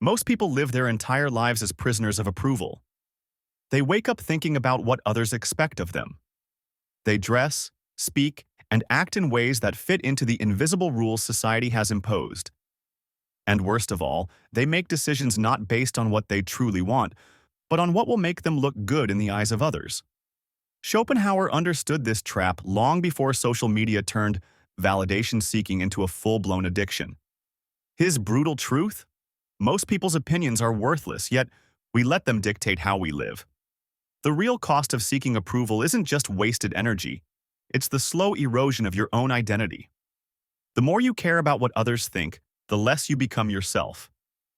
Most people live their entire lives as prisoners of approval. They wake up thinking about what others expect of them. They dress, speak, and act in ways that fit into the invisible rules society has imposed. And worst of all, they make decisions not based on what they truly want, but on what will make them look good in the eyes of others. Schopenhauer understood this trap long before social media turned validation seeking into a full-blown addiction. His brutal truth? Most people's opinions are worthless, yet we let them dictate how we live. The real cost of seeking approval isn't just wasted energy, it's the slow erosion of your own identity. The more you care about what others think, the less you become yourself.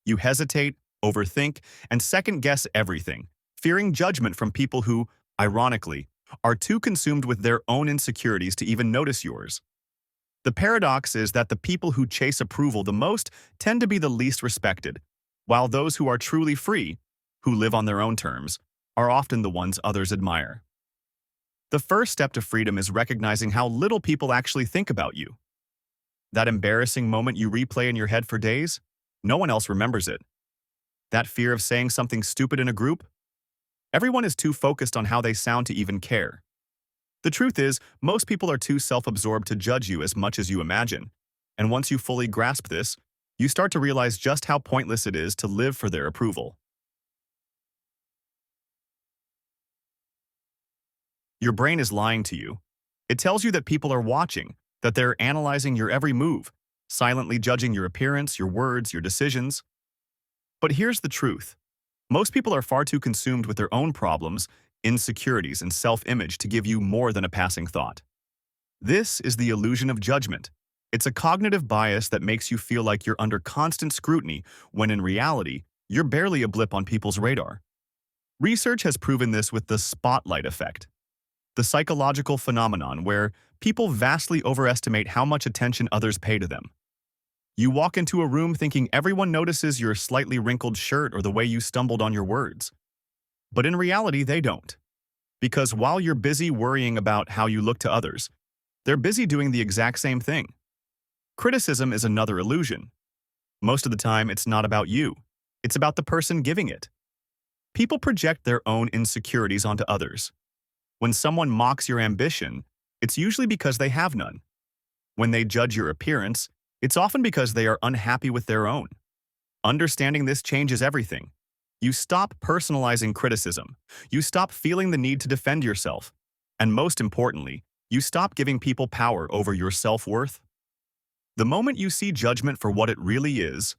You hesitate, overthink, and second-guess everything, fearing judgment from people who, ironically, are too consumed with their own insecurities to even notice yours. The paradox is that the people who chase approval the most tend to be the least respected, while those who are truly free, who live on their own terms, are often the ones others admire. The first step to freedom is recognizing how little people actually think about you. That embarrassing moment you replay in your head for days, no one else remembers it. That fear of saying something stupid in a group, everyone is too focused on how they sound to even care. The truth is, most people are too self-absorbed to judge you as much as you imagine. And once you fully grasp this, you start to realize just how pointless it is to live for their approval. Your brain is lying to you. It tells you that people are watching, that they're analyzing your every move, silently judging your appearance, your words, your decisions. But here's the truth. Most people are far too consumed with their own problems, insecurities, and self-image to give you more than a passing thought. This is the illusion of judgment. It's a cognitive bias that makes you feel like you're under constant scrutiny, when in reality, you're barely a blip on people's radar. Research has proven this with the spotlight effect, the psychological phenomenon where people vastly overestimate how much attention others pay to them. You walk into a room thinking everyone notices your slightly wrinkled shirt or the way you stumbled on your words. But in reality, they don't. Because while you're busy worrying about how you look to others, they're busy doing the exact same thing. Criticism is another illusion. Most of the time, it's not about you. It's about the person giving it. People project their own insecurities onto others. When someone mocks your ambition, it's usually because they have none. When they judge your appearance, it's often because they are unhappy with their own. Understanding this changes everything. You stop personalizing criticism. You stop feeling the need to defend yourself. And most importantly, you stop giving people power over your self-worth. The moment you see judgment for what it really is,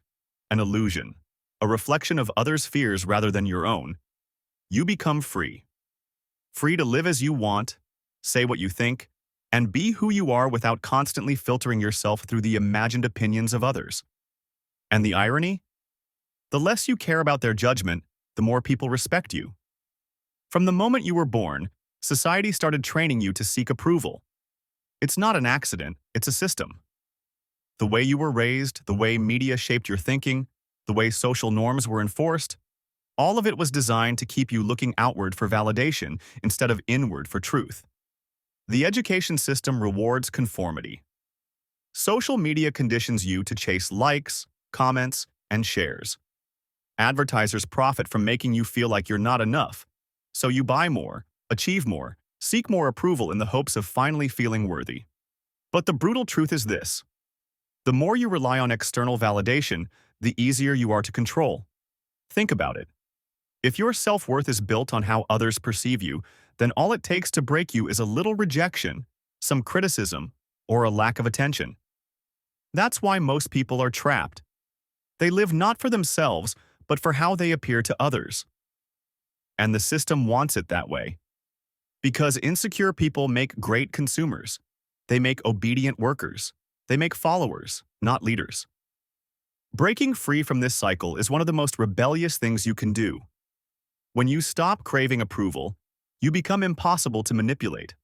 an illusion, a reflection of others' fears rather than your own, you become free. Free to live as you want, say what you think, and be who you are without constantly filtering yourself through the imagined opinions of others. And the irony? The less you care about their judgment, the more people respect you. From the moment you were born, society started training you to seek approval. It's not an accident, it's a system. The way you were raised, the way media shaped your thinking, the way social norms were enforced, all of it was designed to keep you looking outward for validation instead of inward for truth. The education system rewards conformity. Social media conditions you to chase likes, comments, and shares. Advertisers profit from making you feel like you're not enough, so you buy more, achieve more, seek more approval in the hopes of finally feeling worthy. But the brutal truth is this. The more you rely on external validation, the easier you are to control. Think about it. If your self-worth is built on how others perceive you, then all it takes to break you is a little rejection, some criticism, or a lack of attention. That's why most people are trapped. They live not for themselves, but for how they appear to others. And the system wants it that way. Because insecure people make great consumers. They make obedient workers. They make followers, not leaders. Breaking free from this cycle is one of the most rebellious things you can do. When you stop craving approval, you become impossible to manipulate.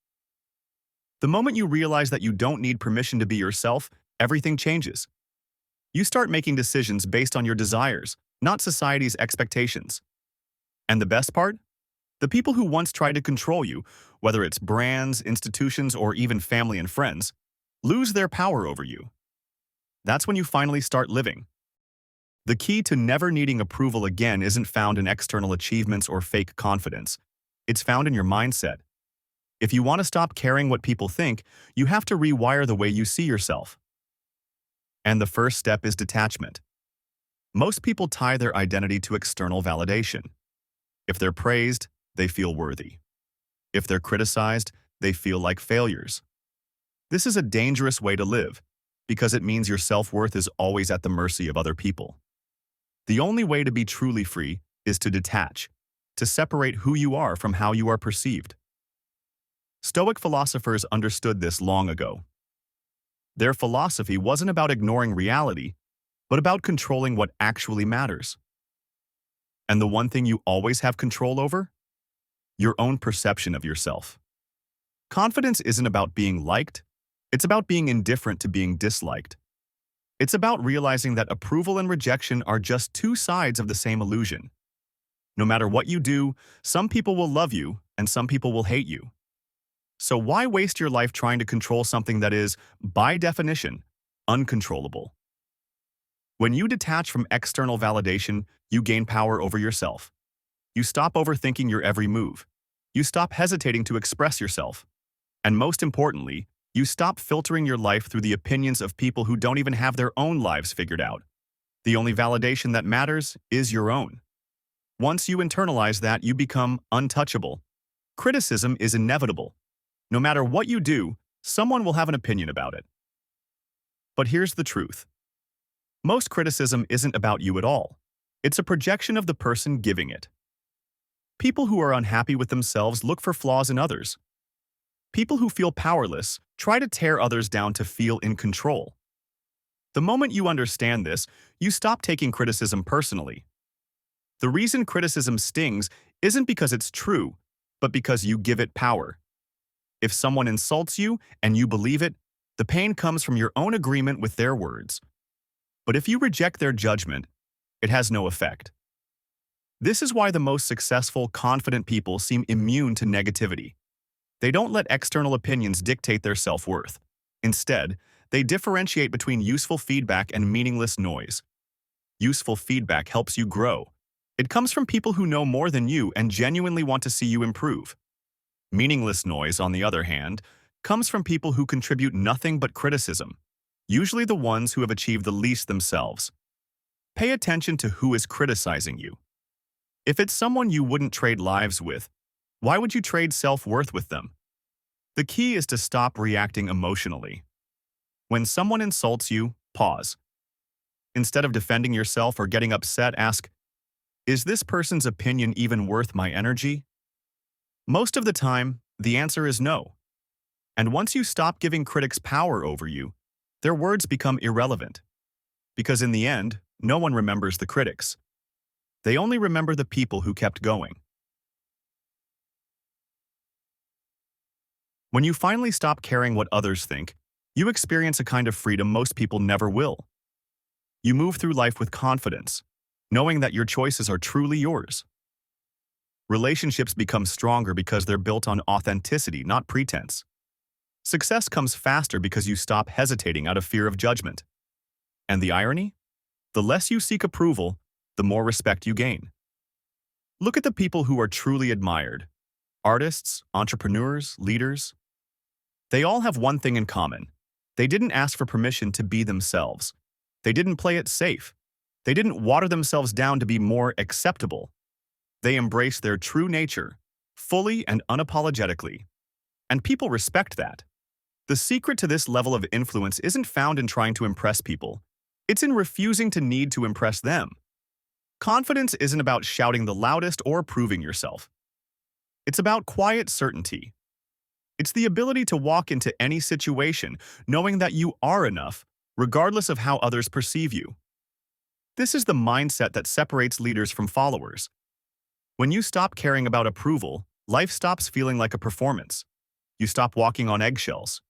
The moment you realize that you don't need permission to be yourself, everything changes. You start making decisions based on your desires, not society's expectations. And the best part? The people who once tried to control you, whether it's brands, institutions, or even family and friends, lose their power over you. That's when you finally start living. The key to never needing approval again isn't found in external achievements or fake confidence. It's found in your mindset. If you want to stop caring what people think, you have to rewire the way you see yourself. And the first step is detachment. Most people tie their identity to external validation. If they're praised, they feel worthy. If they're criticized, they feel like failures. This is a dangerous way to live, because it means your self-worth is always at the mercy of other people. The only way to be truly free is to detach, to separate who you are from how you are perceived. Stoic philosophers understood this long ago. Their philosophy wasn't about ignoring reality, but about controlling what actually matters. And the one thing you always have control over? Your own perception of yourself. Confidence isn't about being liked, it's about being indifferent to being disliked. It's about realizing that approval and rejection are just two sides of the same illusion. No matter what you do, some people will love you and some people will hate you. So why waste your life trying to control something that is, by definition, uncontrollable? When you detach from external validation, you gain power over yourself. You stop overthinking your every move. You stop hesitating to express yourself. And most importantly, you stop filtering your life through the opinions of people who don't even have their own lives figured out. The only validation that matters is your own. Once you internalize that, you become untouchable. Criticism is inevitable. No matter what you do, someone will have an opinion about it. But here's the truth. Most criticism isn't about you at all. It's a projection of the person giving it. People who are unhappy with themselves look for flaws in others. People who feel powerless try to tear others down to feel in control. The moment you understand this, you stop taking criticism personally. The reason criticism stings isn't because it's true, but because you give it power. If someone insults you and you believe it, the pain comes from your own agreement with their words. But if you reject their judgment, it has no effect. This is why the most successful, confident people seem immune to negativity. They don't let external opinions dictate their self-worth. Instead, they differentiate between useful feedback and meaningless noise. Useful feedback helps you grow. It comes from people who know more than you and genuinely want to see you improve. Meaningless noise, on the other hand, comes from people who contribute nothing but criticism, usually the ones who have achieved the least themselves. Pay attention to who is criticizing you. If it's someone you wouldn't trade lives with, why would you trade self-worth with them? The key is to stop reacting emotionally. When someone insults you, pause. Instead of defending yourself or getting upset, ask, is this person's opinion even worth my energy? Most of the time, the answer is no. And once you stop giving critics power over you, their words become irrelevant. Because in the end, no one remembers the critics. They only remember the people who kept going. When you finally stop caring what others think, you experience a kind of freedom most people never will. You move through life with confidence, knowing that your choices are truly yours. Relationships become stronger because they're built on authenticity, not pretense. Success comes faster because you stop hesitating out of fear of judgment. And the irony? The less you seek approval, the more respect you gain. Look at the people who are truly admired. Artists, entrepreneurs, leaders. They all have one thing in common. They didn't ask for permission to be themselves. They didn't play it safe. They didn't water themselves down to be more acceptable. They embraced their true nature, fully and unapologetically. And people respect that. The secret to this level of influence isn't found in trying to impress people. It's in refusing to need to impress them. Confidence isn't about shouting the loudest or proving yourself. It's about quiet certainty. It's the ability to walk into any situation knowing that you are enough, regardless of how others perceive you. This is the mindset that separates leaders from followers. When you stop caring about approval, life stops feeling like a performance. You stop walking on eggshells.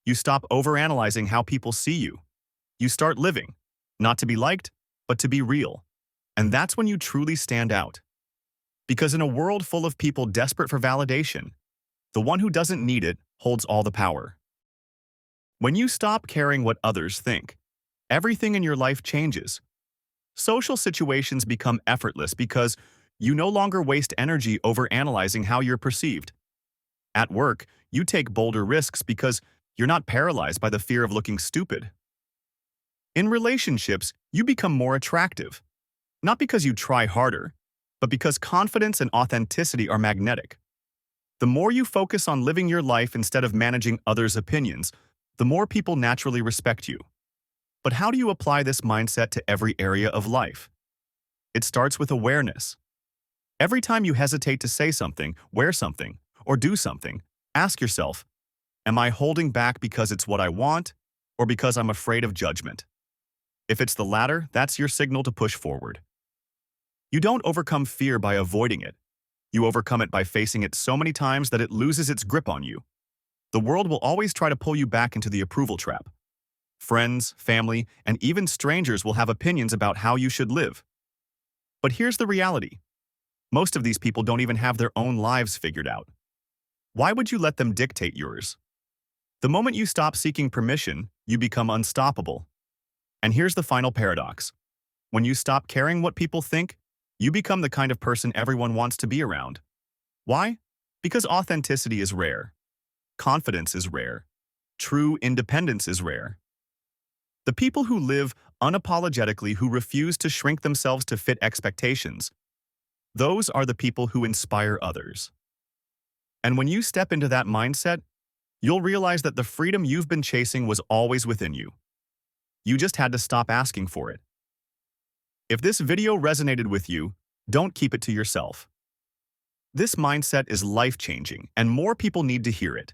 You stop overanalyzing how people see you. You start living, not to be liked, but to be real. And that's when you truly stand out. Because in a world full of people desperate for validation, the one who doesn't need it holds all the power. When you stop caring what others think, everything in your life changes. Social situations become effortless because you no longer waste energy over analyzing how you're perceived. At work, you take bolder risks because you're not paralyzed by the fear of looking stupid. In relationships, you become more attractive, not because you try harder, but because confidence and authenticity are magnetic. The more you focus on living your life instead of managing others' opinions, the more people naturally respect you. But how do you apply this mindset to every area of life? It starts with awareness. Every time you hesitate to say something, wear something, or do something, ask yourself, am I holding back because it's what I want, or because I'm afraid of judgment? If it's the latter, that's your signal to push forward. You don't overcome fear by avoiding it. You overcome it by facing it so many times that it loses its grip on you. The world will always try to pull you back into the approval trap. Friends, family, and even strangers will have opinions about how you should live. But here's the reality. Most of these people don't even have their own lives figured out. Why would you let them dictate yours? The moment you stop seeking permission, you become unstoppable. And here's the final paradox. When you stop caring what people think, you become the kind of person everyone wants to be around. Why? Because authenticity is rare. Confidence is rare. True independence is rare. The people who live unapologetically, who refuse to shrink themselves to fit expectations, those are the people who inspire others. And when you step into that mindset, you'll realize that the freedom you've been chasing was always within you. You just had to stop asking for it. If this video resonated with you, don't keep it to yourself. This mindset is life-changing, and more people need to hear it.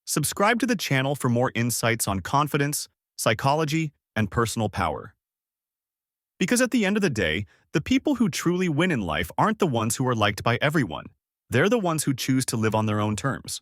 Subscribe to the channel for more insights on confidence, psychology, and personal power. Because at the end of the day, the people who truly win in life aren't the ones who are liked by everyone. They're the ones who choose to live on their own terms.